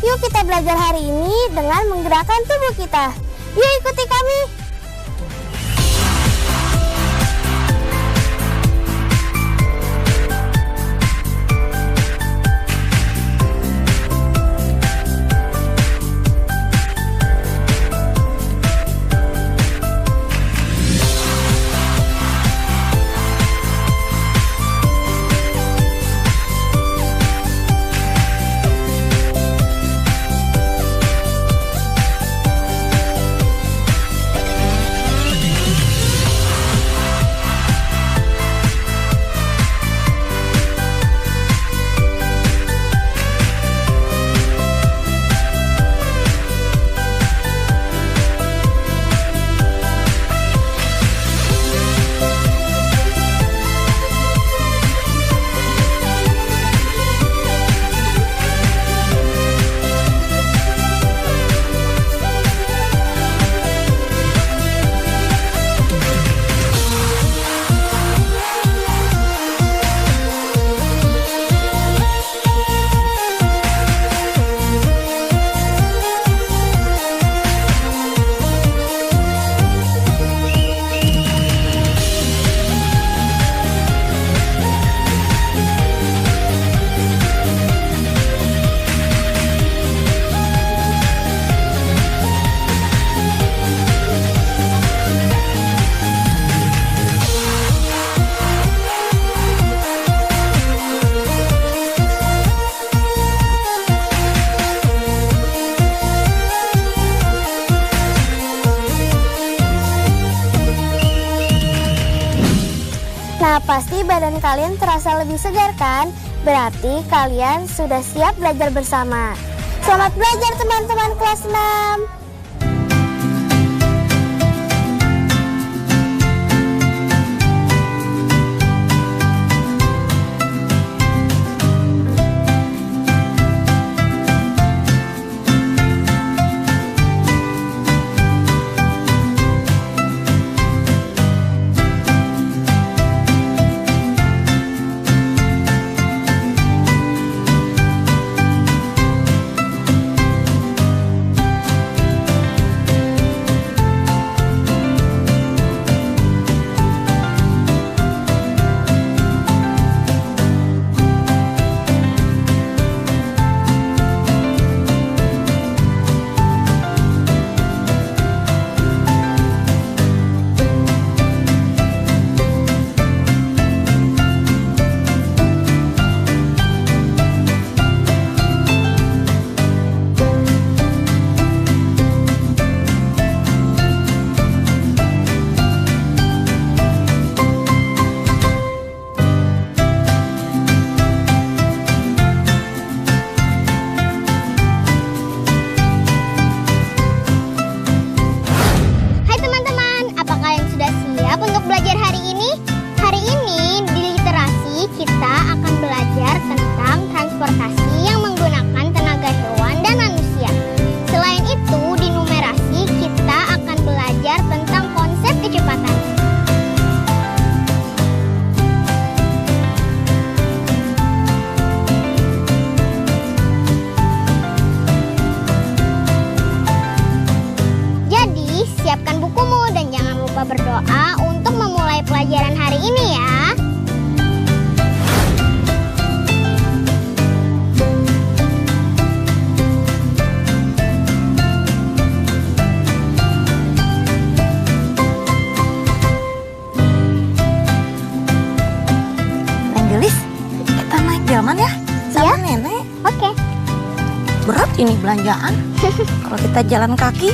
Yuk kita belajar hari ini dengan menggerakkan tubuh kita. Yuk ikuti kami. Nah, pasti badan kalian terasa lebih segar kan? Berarti kalian sudah siap belajar bersama. Selamat belajar teman-teman kelas 6. Siapkan bukumu dan jangan lupa berdoa untuk memulai pelajaran hari ini ya. ini belanjaan. Kalau kita jalan kaki,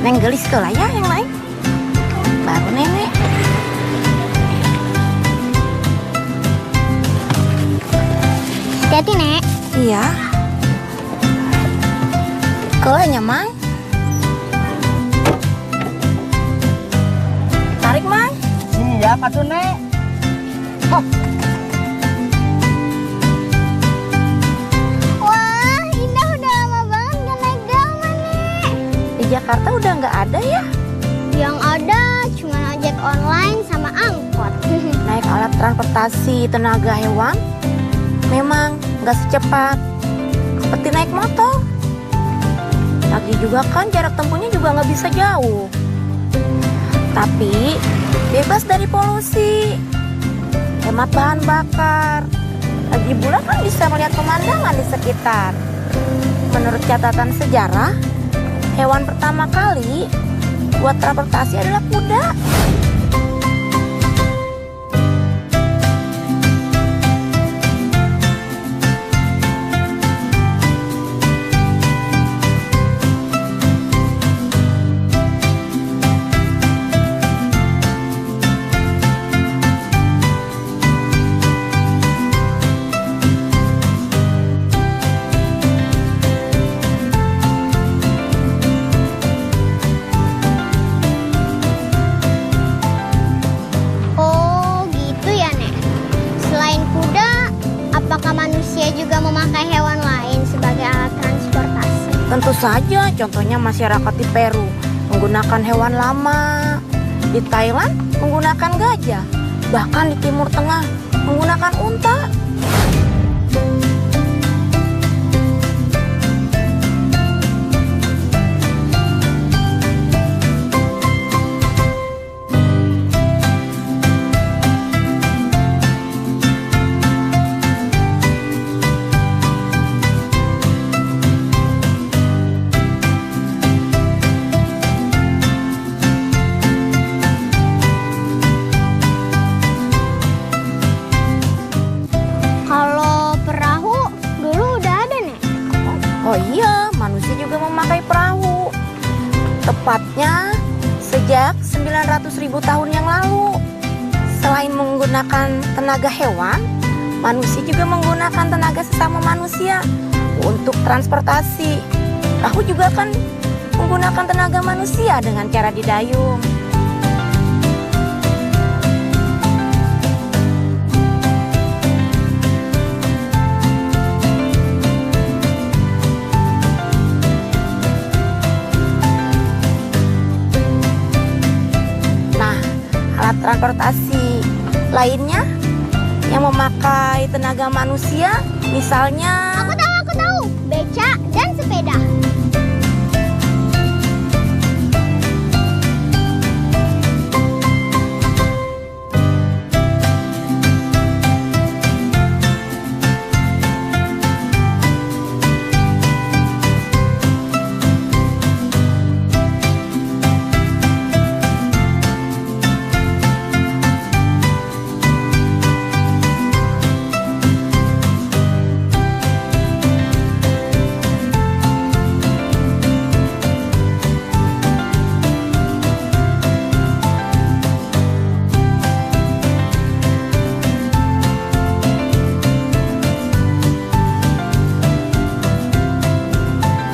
Neng gelis ke lah ya yang lain. Baru nenek. Hati-hati, Nek. Iya. Kelanya, Mang. Tarik, Mang. Siap atuh, Nek. Wah, Indah udah lama banget gak naik delman, Nek. Di Jakarta udah nggak ada ya? Yang ada cuma ojek online sama angkot. Naik alat transportasi tenaga hewan memang nggak secepat seperti naik motor. Lagi juga kan jarak tempuhnya juga nggak bisa jauh. Tapi bebas dari polusi, hemat bahan bakar. Lagi pula kan bisa melihat pemandangan di sekitar. Menurut catatan sejarah, hewan pertama kali buat transportasi adalah kuda. Oh, gitu ya, Nek. Selain kuda, apakah manusia juga memakai hewan lain sebagai alat transportasi? Tentu saja, contohnya masyarakat di Peru menggunakan hewan lama. Di Thailand menggunakan gajah. Bahkan di Timur Tengah menggunakan unta. Kalau perahu dulu udah ada, Nek. Oh iya, manusia juga memakai perahu. Tepatnya sejak 900.000 tahun yang lalu. Selain menggunakan tenaga hewan, manusia juga menggunakan tenaga sesama manusia untuk transportasi. Perahu juga kan menggunakan tenaga manusia dengan cara didayung. Nah, alat transportasi lainnya yang memakai tenaga manusia, misalnya Aku tahu. Beca dan sepeda.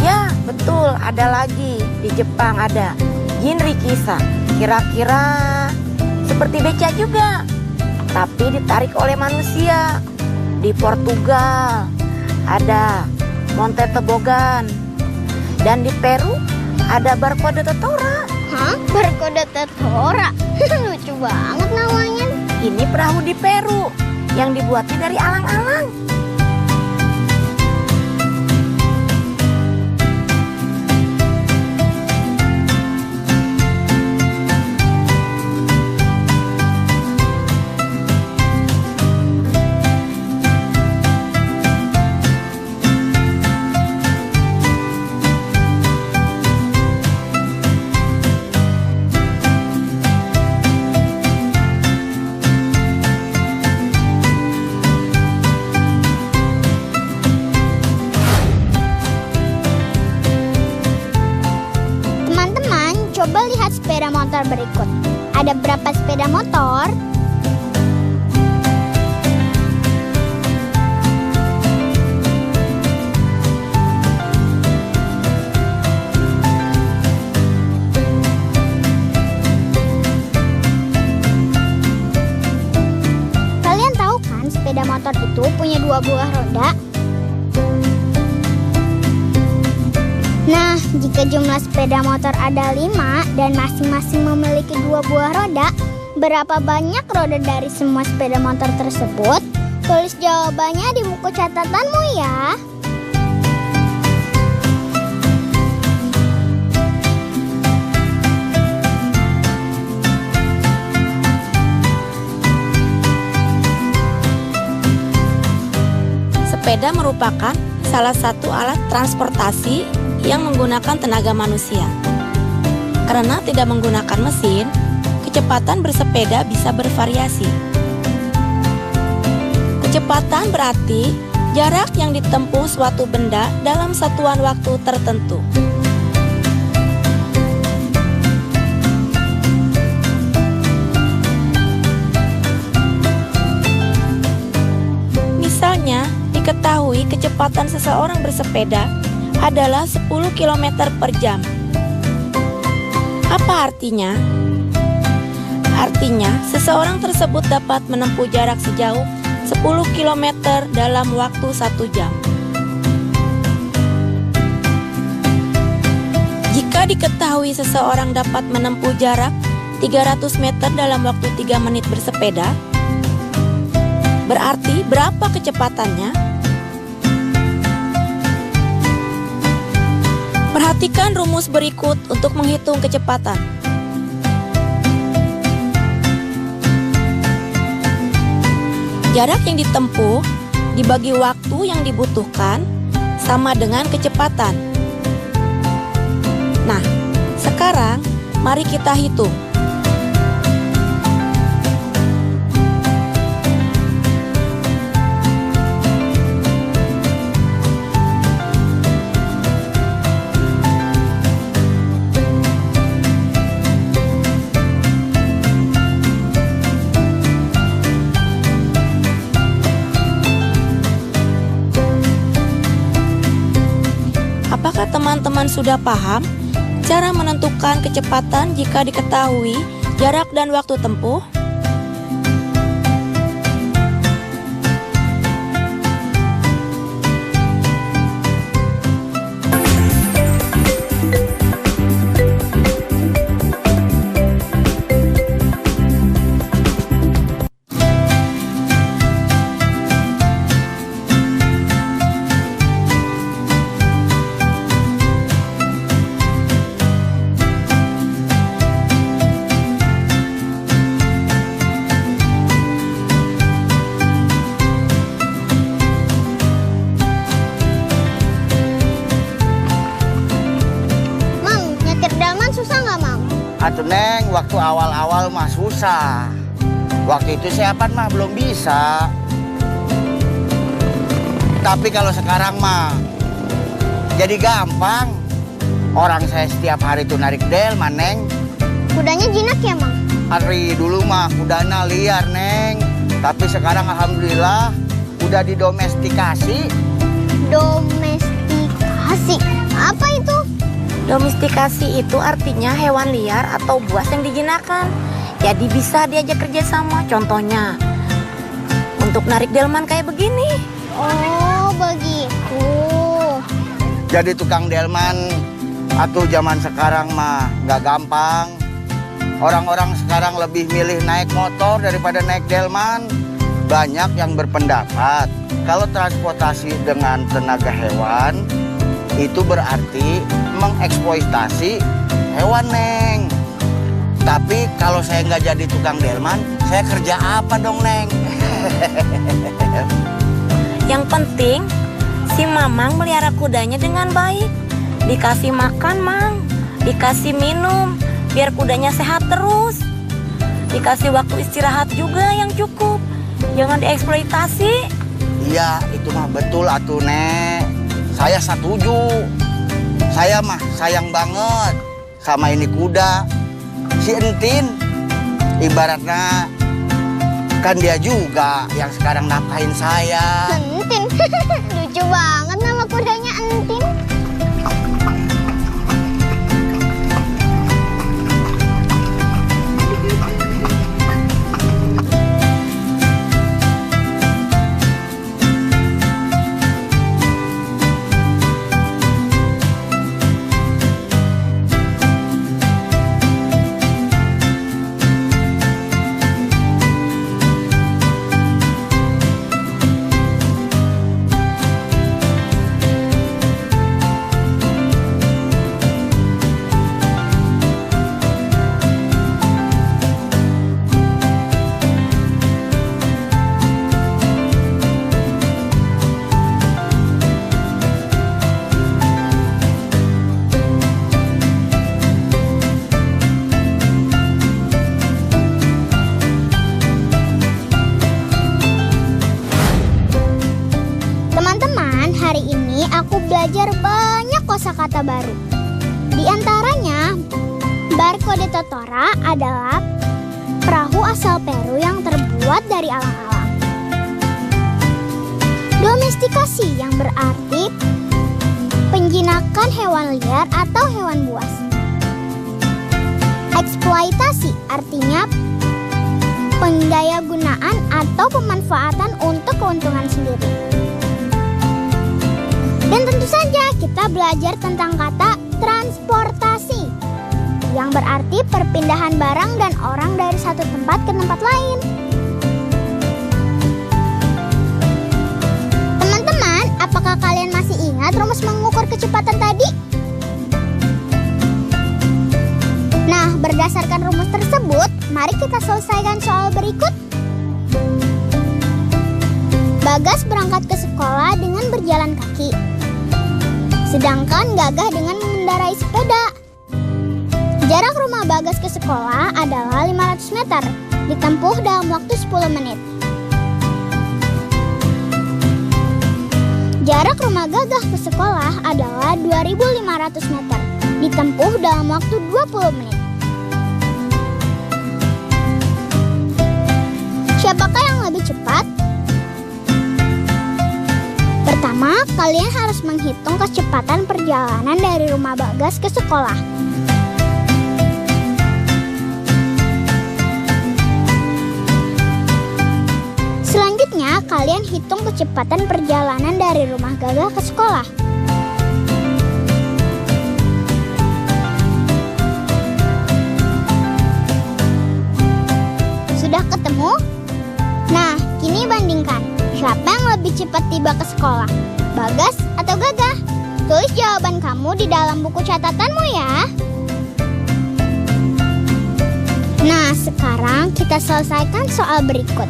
ya betul, ada lagi di Jepang ada jinrikisha. Kira-kira seperti beca juga, tapi ditarik oleh manusia. Di Portugal ada Monte Toboggan, dan di Peru ada Barco de Totora. Hah? Berkode Tetora. Lucu banget namanya. Ini perahu di Peru yang dibuatnya dari alang-alang. berikut. Ada berapa sepeda motor? Kalian tahu kan sepeda motor itu punya 2 buah roda? Nah, jika jumlah sepeda motor ada 5 dan masing-masing memiliki 2 buah roda, berapa banyak roda dari semua sepeda motor tersebut? Tulis jawabannya di buku catatanmu ya. Sepeda merupakan salah satu alat transportasi yang menggunakan tenaga manusia. Karena tidak menggunakan mesin, kecepatan bersepeda bisa bervariasi. Kecepatan berarti jarak yang ditempuh suatu benda dalam satuan waktu tertentu. Misalnya, diketahui kecepatan seseorang bersepeda adalah 10 km per jam. Apa artinya? Artinya, seseorang tersebut dapat menempuh jarak sejauh 10 km dalam waktu 1 jam. Jika diketahui seseorang dapat menempuh jarak 300 meter dalam waktu 3 menit bersepeda, berarti berapa kecepatannya? Perhatikan rumus berikut untuk menghitung kecepatan. Jarak yang ditempuh dibagi waktu yang dibutuhkan sama dengan kecepatan. Nah, sekarang mari kita hitung. Apakah teman-teman sudah paham cara menentukan kecepatan jika diketahui jarak dan waktu tempuh? Atuh Neng, waktu awal-awal mah susah. Waktu itu seapan mah belum bisa. Tapi kalau sekarang mah jadi gampang. Orang saya setiap hari tuh narik delman, Neng. Kudanya jinak ya, Mang? Hari dulu mah kudana liar, Neng. Tapi sekarang alhamdulillah udah didomestikasi. Domestikasi? Apa itu? Domestikasi itu artinya hewan liar atau buas yang dijinakkan. Jadi bisa diajak kerjasama. Contohnya, untuk narik delman kayak begini. Oh, begitu. Jadi tukang delman atuh zaman sekarang mah nggak gampang. Orang-orang sekarang lebih milih naik motor daripada naik delman. Banyak yang berpendapat kalau transportasi dengan tenaga hewan itu berarti mengeksploitasi hewan, Neng. Tapi kalau saya nggak jadi tukang delman, saya kerja apa dong, Neng? Yang penting, si Mamang melihara kudanya dengan baik. Dikasih makan, Mang. Dikasih minum, biar kudanya sehat terus. Dikasih waktu istirahat juga yang cukup. Jangan dieksploitasi. Iya, itu mah betul atuh, Nek. Saya setuju. Saya mah sayang banget sama ini kuda. Si si Entin. Ibaratnya kan dia juga yang sekarang nafkahin saya. Entin. Lucu banget nama kudanya Entin. Hari ini aku belajar banyak kosakata baru. Di antaranya, barcode totora adalah perahu asal Peru yang terbuat dari alang-alang. Domestikasi yang berarti penjinakan hewan liar atau hewan buas. Eksploitasi artinya pendayagunaan atau pemanfaatan untuk keuntungan sendiri. Dan tentu saja kita belajar tentang kata transportasi yang berarti perpindahan barang dan orang dari satu tempat ke tempat lain. Teman-teman, apakah kalian masih ingat rumus mengukur kecepatan tadi? Nah, berdasarkan rumus tersebut, mari kita selesaikan soal berikut. Bagas berangkat ke sekolah dengan berjalan kaki, sedangkan Gagah dengan mengendarai sepeda. Jarak rumah Bagas ke sekolah adalah 500 meter, ditempuh dalam waktu 10 menit. Jarak rumah Gagah ke sekolah adalah 2.500 meter, ditempuh dalam waktu 20 menit. Siapakah yang lebih cepat? Pertama, kalian harus menghitung kecepatan perjalanan dari rumah Bagas ke sekolah. Selanjutnya, kalian hitung kecepatan perjalanan dari rumah Gagah ke sekolah. Sudah ketemu? Nah, kini bandingkan. Siapa yang lebih cepat tiba ke sekolah? Bagas atau Gagah? Tulis jawaban kamu di dalam buku catatanmu ya. Nah, sekarang kita selesaikan soal berikut.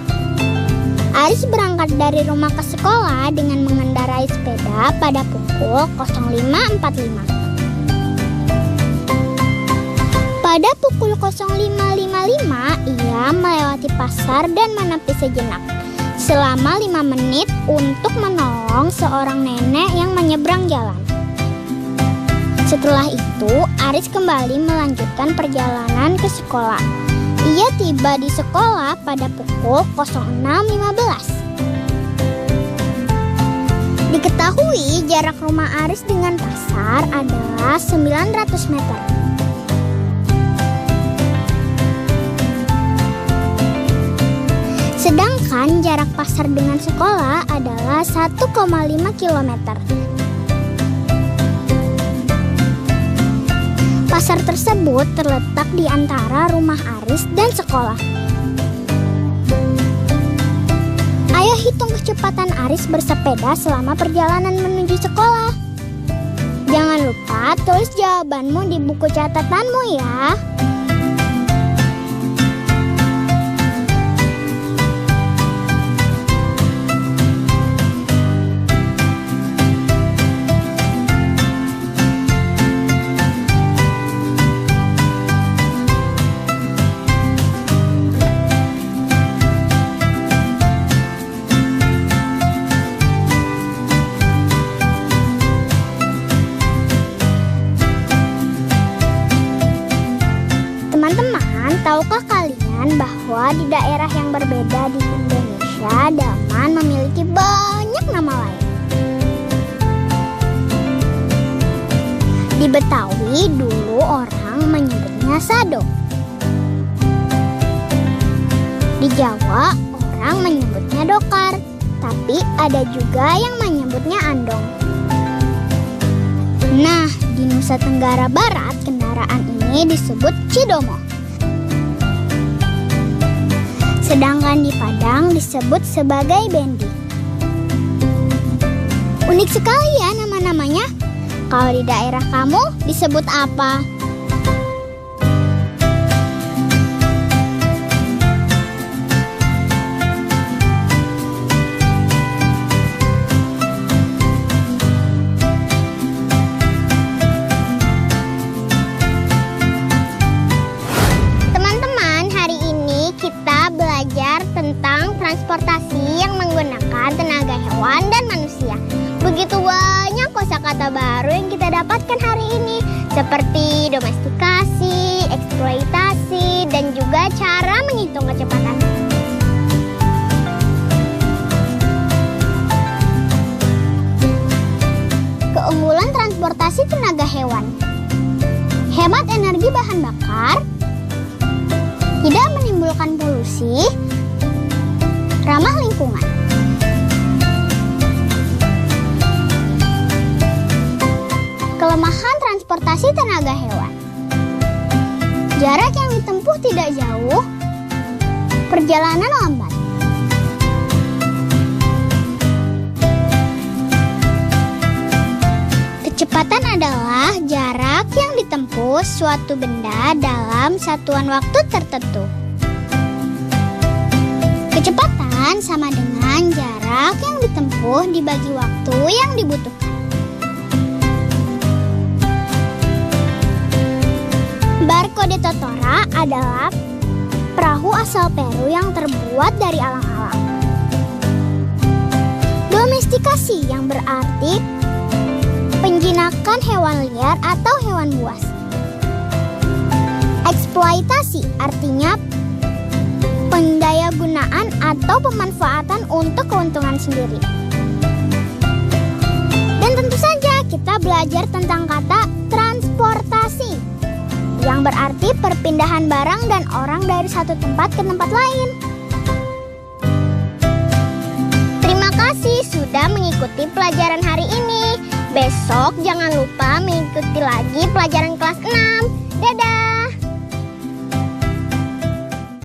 Aris berangkat dari rumah ke sekolah dengan mengendarai sepeda pada pukul 05.45. Pada pukul 05.55, ia melewati pasar dan menepi sejenak selama 5 menit untuk menolong seorang nenek yang menyeberang jalan. Setelah itu, Aris kembali melanjutkan perjalanan ke sekolah. Ia tiba di sekolah pada pukul 06.15. Diketahui jarak rumah Aris dengan pasar adalah 900 meter. Sedangkan jarak pasar dengan sekolah adalah 1,5 km. Pasar tersebut terletak di antara rumah Aris dan sekolah. Ayo hitung kecepatan Aris bersepeda selama perjalanan menuju sekolah. Jangan lupa tulis jawabanmu di buku catatanmu ya. bahwa di daerah yang berbeda di Indonesia, delman memiliki banyak nama lain. Di Betawi dulu orang menyebutnya sado. Di Jawa orang menyebutnya dokar, tapi ada juga yang menyebutnya andong. Nah, di Nusa Tenggara Barat kendaraan ini disebut cidomo. Sedangkan di Padang disebut sebagai bendi. Unik sekali ya nama-namanya. Kalau di daerah kamu disebut apa? Teman-teman, hari ini kita belajar tentang transportasi yang menggunakan tenaga hewan dan manusia. Begitu banyak kosakata baru yang kita dapatkan hari ini, seperti domestikasi, eksploitasi, dan juga cara menghitung kecepatan. Keunggulan transportasi tenaga hewan: hemat energi bahan bakar, tidak menimbulkan polusi, ramah lingkungan. Kelemahan transportasi tenaga hewan: jarak yang ditempuh tidak jauh, perjalanan lambat. Kecepatan adalah jarak yang ditempuh suatu benda dalam satuan waktu tertentu. Kecepatan sama dengan jarak yang ditempuh dibagi waktu yang dibutuhkan. Barco de Totora adalah perahu asal Peru yang terbuat dari alang-alang. Domestikasi yang berarti penjinakan hewan liar atau hewan buas. Eksploitasi artinya pendayagunaan atau pemanfaatan untuk keuntungan sendiri. Dan tentu saja kita belajar tentang kata transportasi, yang berarti perpindahan barang dan orang dari satu tempat ke tempat lain. Terima kasih sudah mengikuti pelajaran hari ini. Besok jangan lupa mengikuti lagi pelajaran kelas 6.